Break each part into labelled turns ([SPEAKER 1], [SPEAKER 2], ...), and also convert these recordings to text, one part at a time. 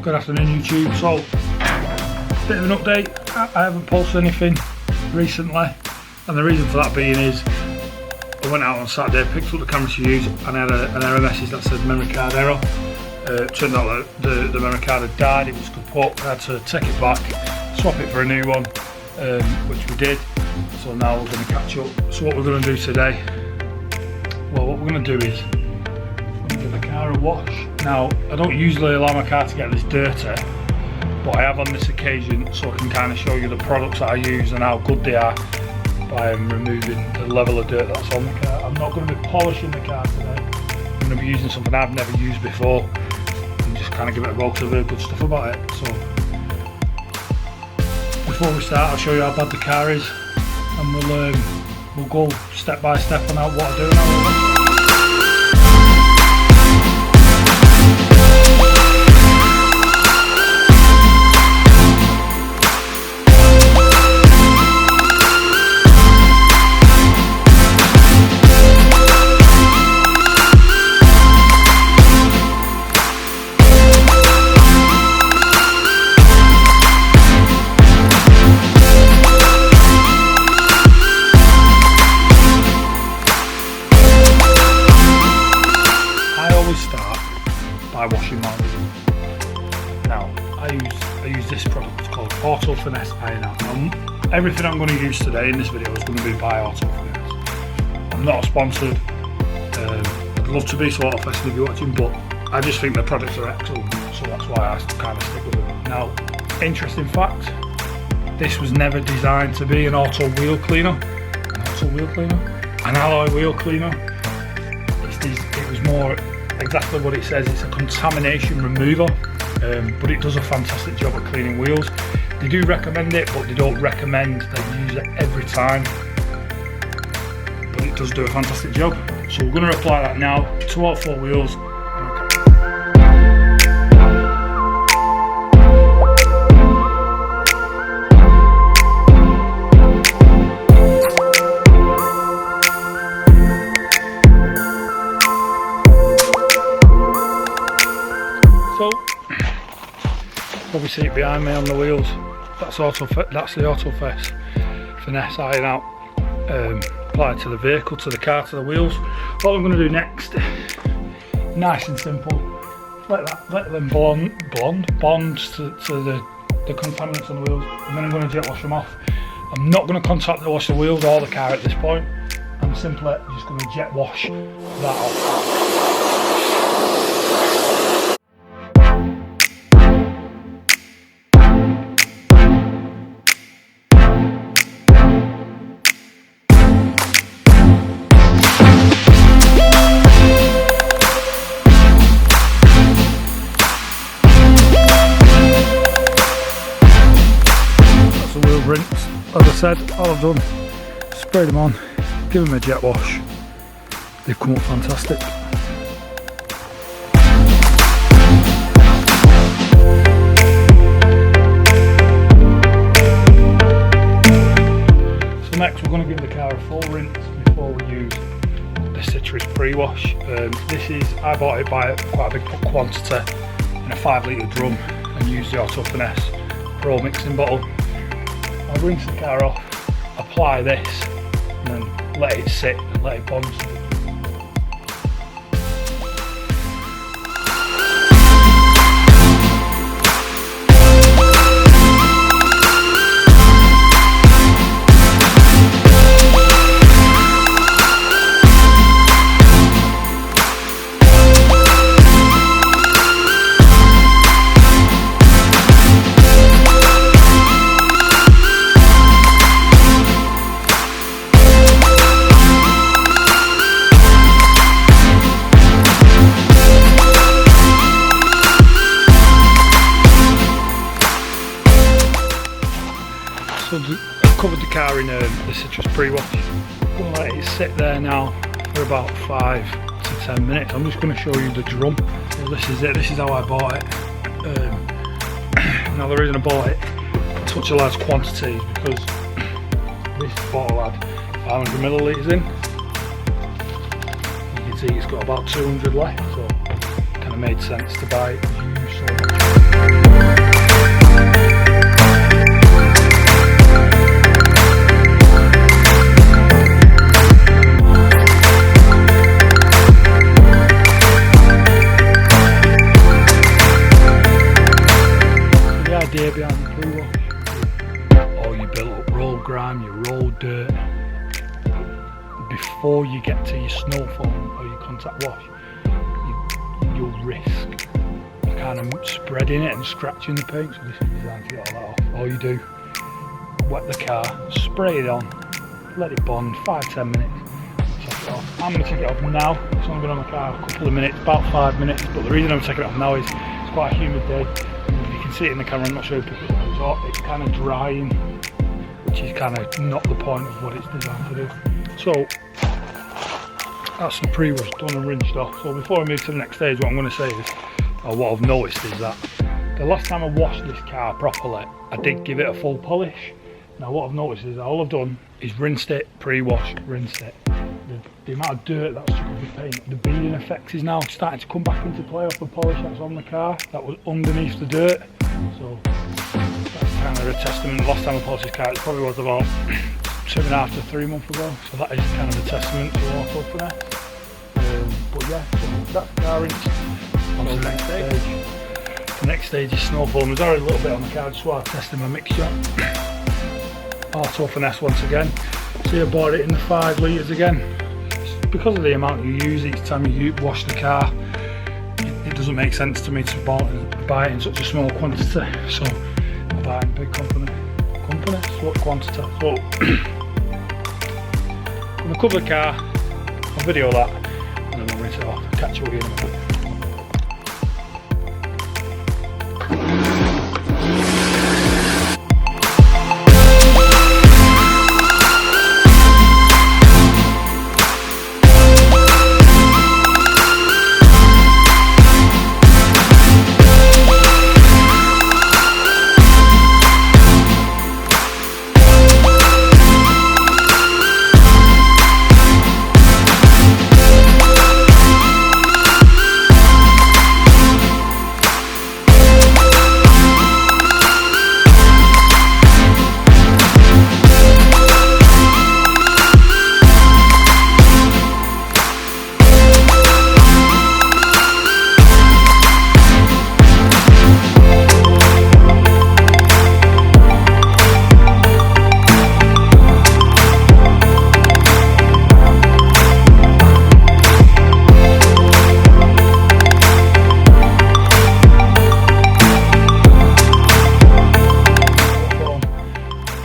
[SPEAKER 1] Good afternoon YouTube. So, bit of an update. I haven't posted anything recently, and the reason for that being is I went out on Saturday, picked up the camera to use, and I had an error message that said memory card error. Turned out that the memory card had died, it was kaput. I had to take it back, swap it for a new one, which we did. So now we're going to catch up. So what we're going to do today, well, what we're going to do is give the car a wash. Now, I don't usually allow my car to get this dirty, but I have on this occasion, so I can kind of show you the products that I use and how good they are by removing the level of dirt that's on the car. I'm not going to be polishing the car today. I'm going to be using something I've never used before and just kind of give it a go because I've heard good stuff about it. So before we start, I'll show you how bad the car is, and we'll go step by step on what I do and how I wash it. Start by washing my wheel. Now I use this product, it's called Auto Finesse Iron Out. Now, everything I'm going to use today in this video is going to be by Auto Finesse. I'm not sponsored, I'd love to be, so Auto Finesse if you're watching, but I just think the products are excellent, so that's why I kind of stick with them. Now, interesting fact, this was never designed to be an auto wheel cleaner, an alloy wheel cleaner. It was more exactly what it says. It's a contamination remover, but it does a fantastic job at cleaning wheels. They do recommend it, but they don't recommend that you use it every time, but it does do a fantastic job. So we're going to apply that now to all four wheels. So, probably see it behind me on the wheels. That's the Auto Finesse Iron Out applied to the vehicle, to the car, to the wheels. What I'm going to do next, nice and simple, let them bond to the contaminants on the wheels, and then I'm going to jet wash them off. I'm not going to contact wash the wheels or the car at this point. I'm simply just going to jet wash that off. Rinse. As I said, all I've done, sprayed them on, give them a jet wash. They've come up fantastic. So next we're going to give the car a full rinse before we use the citrus pre-wash. I bought it by quite a big quantity in a 5 litre drum and used the Auto Finesse Pro mixing bottle. I'll rinse the car off, apply this, and then let it sit and let it bond. So I've covered the car in the citrus pre-wash. I'm going to let it sit there now for about 5 to 10 minutes. I'm just going to show you the drum. So this is it, this is how I bought it. Now the reason I bought it in such a large quantity is because this bottle had 500 millilitres in. You can see it's got about 200 left, so it kind of made sense to buy it. Idea behind the pre-wash, or you build up roll grime, you roll dirt before you get to your snow foam or your contact wash. You'll risk kind of spreading it and scratching the paint, so this is designed to get all that off. All you do, wet the car, spray it on, let it bond 5-10 minutes, take it off. I'm going to take it off now. It's only been on the car a couple of minutes, about 5 minutes, but the reason I'm taking it off now is it's quite a humid day. You can see it in the camera, I'm not sure if it's kind of drying, which is kind of not the point of what it's designed to do. So that's the pre-wash done and rinsed off. So before I move to the next stage, what I'm going to say is, or what I've noticed is that the last time I washed this car properly, I did give it a full polish. Now what I've noticed is that all I've done is rinsed it, pre-wash, rinsed it. The amount of dirt that's stuck with the paint, the beading effect is now starting to come back into play off the polish that's on the car that was underneath the dirt. So that's kind of a testament. Last time I polished this car, it probably was about 2.5 to 3 months ago. So that is kind of a testament to Auto Finesse. But yeah, so that's the car rinsed. On to the next stage. The next stage is snow foam. There's already a little bit on the car just while I'm testing my mixture. Auto Finesse once again. See, I bought it in the 5 litres again. It's because of the amount you use each time you wash the car, it doesn't make sense to me to buy it in such a small quantity. So I buy it in big quantity. So I'm going to cover the car, I'll video that, and then we'll rinse it off. Catch you again in a minute.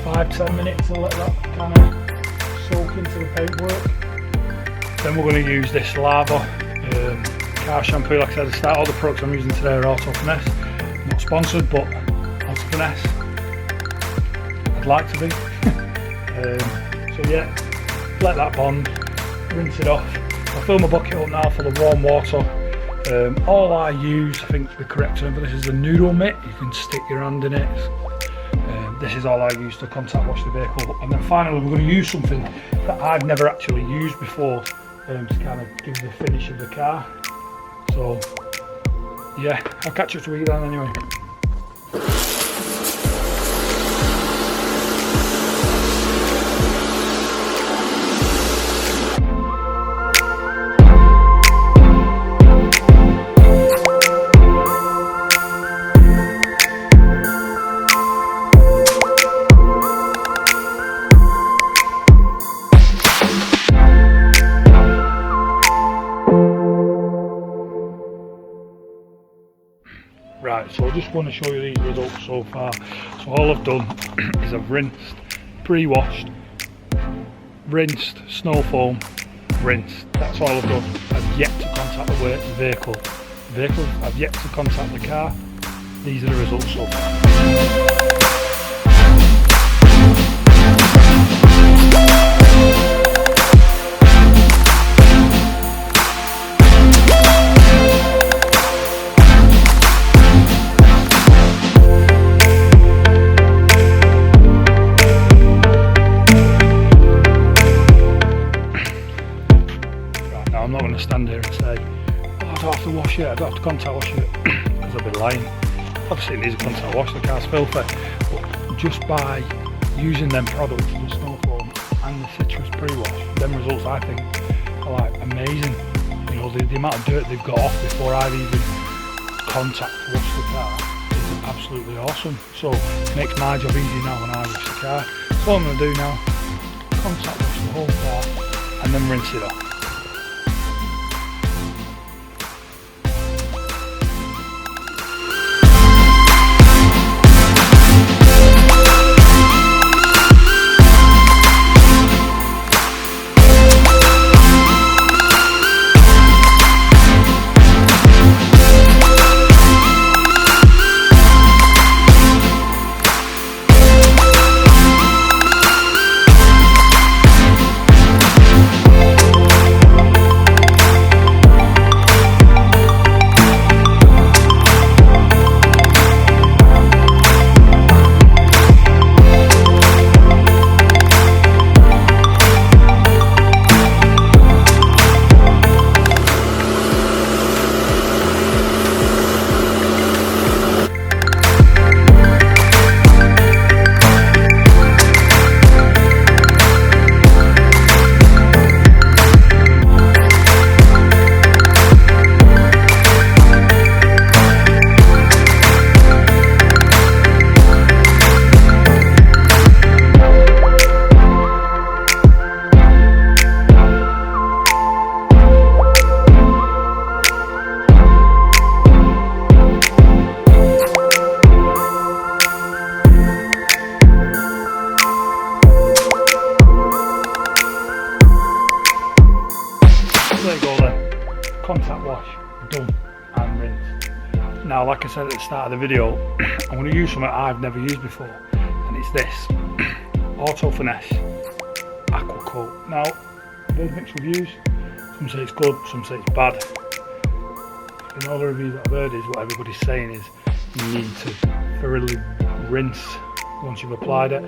[SPEAKER 1] 5-10 minutes to let that kind of soak into the paintwork. Then we're going to use this lava car shampoo. Like I said at the start, all the products I'm using today are Auto Finesse. Not sponsored, but Auto Finesse. I'd like to be. So yeah, let that bond, rinse it off. I'll fill my bucket up now full of warm water. All I use, I think the correct term for this is the noodle mitt. You can stick your hand in it. This is all I use to contact wash the vehicle. And then finally we're going to use something that I've never actually used before to kind of give the finish of the car. So yeah, I'll catch up to you then anyway. Right, so I just want to show you these results so far. So all I've done is I've rinsed, pre-washed, rinsed, snow foam, rinsed. That's all I've done. I've yet to contact the vehicle. I've yet to contact the car. These are the results so far. I'm not going to stand here and say, oh, I don't have to wash it, I don't have to contact wash it, because I'll be lying. Obviously it needs a contact wash, the car's filthy, but just by using them products, the snow foam and the citrus pre-wash, them results I think are like amazing. You know, the amount of dirt they've got off before I've even contact washed the car is absolutely awesome. So it makes my job easy now when I wash the car. So what I'm going to do now, contact wash the whole car and then rinse it off. There you go then, contact wash, done and rinsed. Now like I said at the start of the video, I'm going to use something I've never used before, and it's this, Auto Finesse Aqua Coat. Now, there's mixed reviews, some say it's good, some say it's bad. In all the reviews that I've heard is what everybody's saying is you need to thoroughly rinse once you've applied it,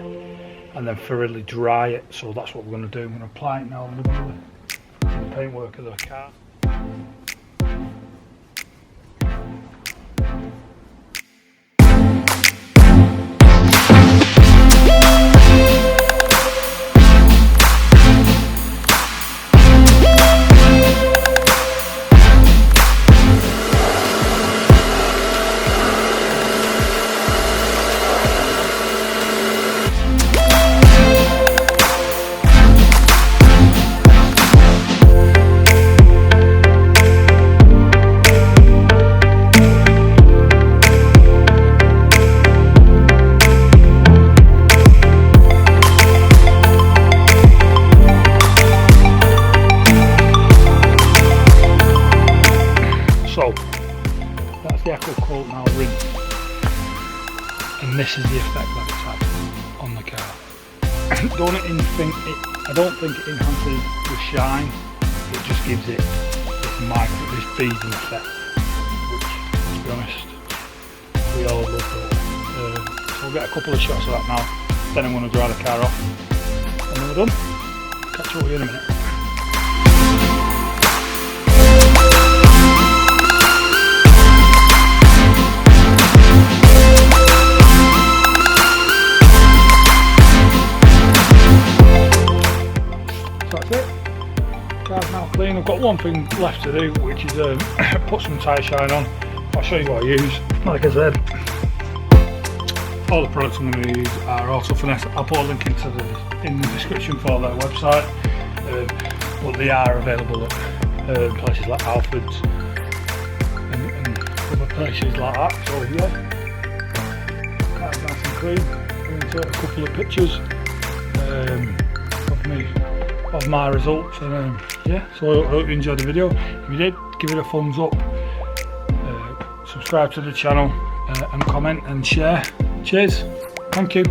[SPEAKER 1] and then thoroughly dry it. So that's what we're going to do. I'm going to apply it now on the paintwork of the car. So that's the Aqua coat now rinsed, and this is the effect that it's had on the car. I don't think it enhances the shine, it just gives it this beading effect, which, to be honest, we all love that. So we'll get a couple of shots of that now, then I'm going to dry the car off, and then we're done. Catch up with you in a minute. That's it. Car's now clean. I've got one thing left to do, which is put some tyre shine on. I'll show you what I use. Like I said, all the products I'm going to use are Auto Finesse. I'll put a link in the description for their website, but they are available at places like Alfred's and other places like that. So yeah, car's nice and clean. I'm going to take a couple of pictures of my results, and yeah, so I hope you enjoyed the video. If you did, give it a thumbs up, subscribe to the channel, and comment and share. Cheers, thank you.